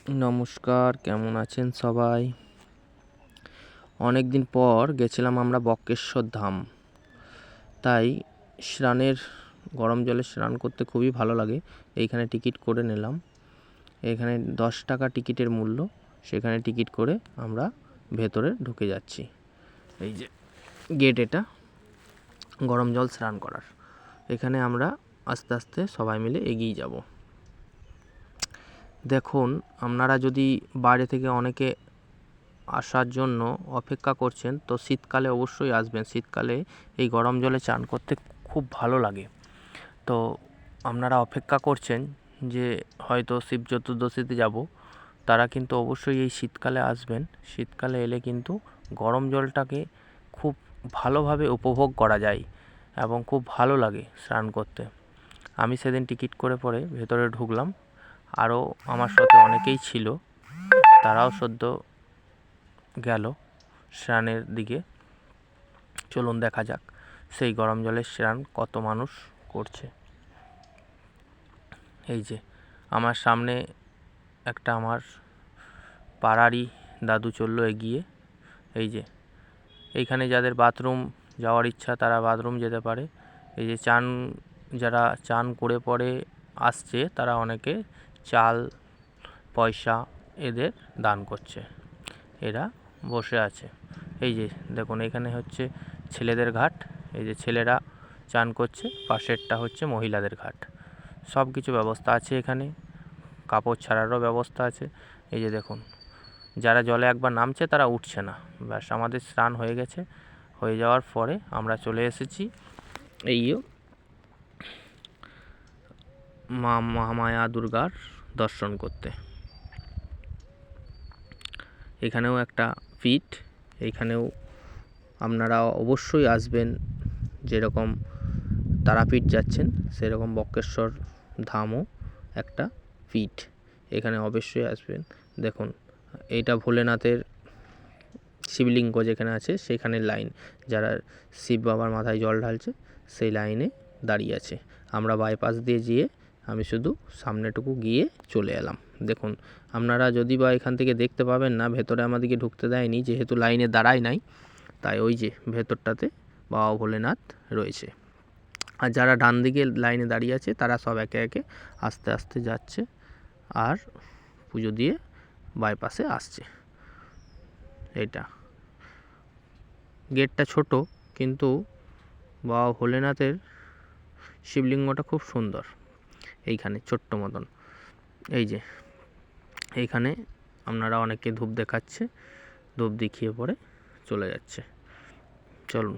নমস্কার, কেমন আছেন সবাই? অনেক দিন পর গেছিলাম আমরা বক্রেশ্বর ধাম। তাই গরম জলে স্নান করতে খুবই ভালো লাগে। এইখানে টিকিট করে নিলাম। এখানে 10 টাকা টিকিটের মূল্য। সেখানে টিকিট করে আমরা ভেতরে ঢুকে যাচ্ছি। এই যে গেট, এটা গরম জল স্নান করার। এখানে আমরা আস্তে আস্তে সবাই মিলে এগিয়ে যাব। দেখুন, আপনারা যদি বাইরে থেকে অনেকে আসার জন্য অপেক্ষা করছেন, তো শীতকালে অবশ্যই আসবেন। শীতকালে এই গরম জলে চান করতে খুব ভালো লাগে। তো আপনারা অপেক্ষা করছেন যে হয়তো শিব চতুর্দশীতে যাব, তারা কিন্তু অবশ্যই এই শীতকালে আসবেন। শীতকালে এলে কিন্তু গরম জলটাকে খুব ভালোভাবে উপভোগ করা যায় এবং খুব ভালো লাগে স্নান করতে। আমি সেদিন টিকিট করে পরে ভেতরে ঢুকলাম। আরও আমার সাথে অনেকেই ছিল, তারাও সদ্য গেল স্নানের দিকে। চলুন দেখা যাক সেই গরম জলের স্নান কত মানুষ করছে। এই যে আমার সামনে একটা আমার পাড়ারই দাদু চললো এগিয়ে। এই যে এইখানে যাদের বাথরুম যাওয়ার ইচ্ছা তারা বাথরুম যেতে পারে। এই যে যারা চান করে পরে আসছে, তারা অনেকে চাল পয়সা এদের দান করছে। এরা বসে আছে। এই যে দেখুন, এখানে হচ্ছে ছেলেদের ঘাট। এই যে ছেলেরা চান করছে, পাশেরটা হচ্ছে মহিলাদের ঘাট। সব কিছু ব্যবস্থা আছে এখানে, কাপড় ছাড়ারও ব্যবস্থা আছে। এই যে দেখুন, যারা জলে একবার নামছে তারা উঠছে না। ব্যাস, আমাদের স্নান হয়ে গেছে। হয়ে যাওয়ার পরে আমরা চলে এসেছি এই মা মহামায়া দুর্গার দর্শন করতে। এখানেও একটা পীঠ, এইখানেও আপনারা অবশ্যই আসবেন। যেরকম তারাপীঠ যাচ্ছেন, সেরকম বক্রেশ্বর ধামও একটা পীঠ। এখানে অবশ্যই আসবেন। দেখুন, এইটা ভোলেনাথের শিবলিঙ্গ যেখানে আছে সেখানের লাইন। যারা শিব বাবার মাথায় জল ঢালছে সেই লাইনে দাঁড়িয়ে আছে। আমরা বাইপাস দিয়ে গিয়ে আমি শুধু সামনেটুকু গিয়ে চলে এলাম। দেখুন, আপনারা যদি বা এখান থেকে দেখতে পাবেন না, ভেতরে আমাদেরকে ঢুকতে দেয়নি, যেহেতু লাইনে দাঁড়ায় নাই। তাই ওই যে ভেতরটাতে বাবা ভোলেনাথ রয়েছে। আর যারা ডান দিকে লাইনে দাঁড়িয়ে আছে তারা সব একে একে আস্তে আস্তে যাচ্ছে আর পুজো দিয়ে বাইপাসে আসছে। এটা গেটটা ছোট, কিন্তু বাবা ভোলেনাথের শিবলিঙ্গটা খুব সুন্দর। এইখানে ছোট্ট মতন। এই যে এইখানে আপনারা অনেকে ধূপ দেখাচ্ছে, ধূপ দেখিয়ে পরে চলে যাচ্ছে। চলুন।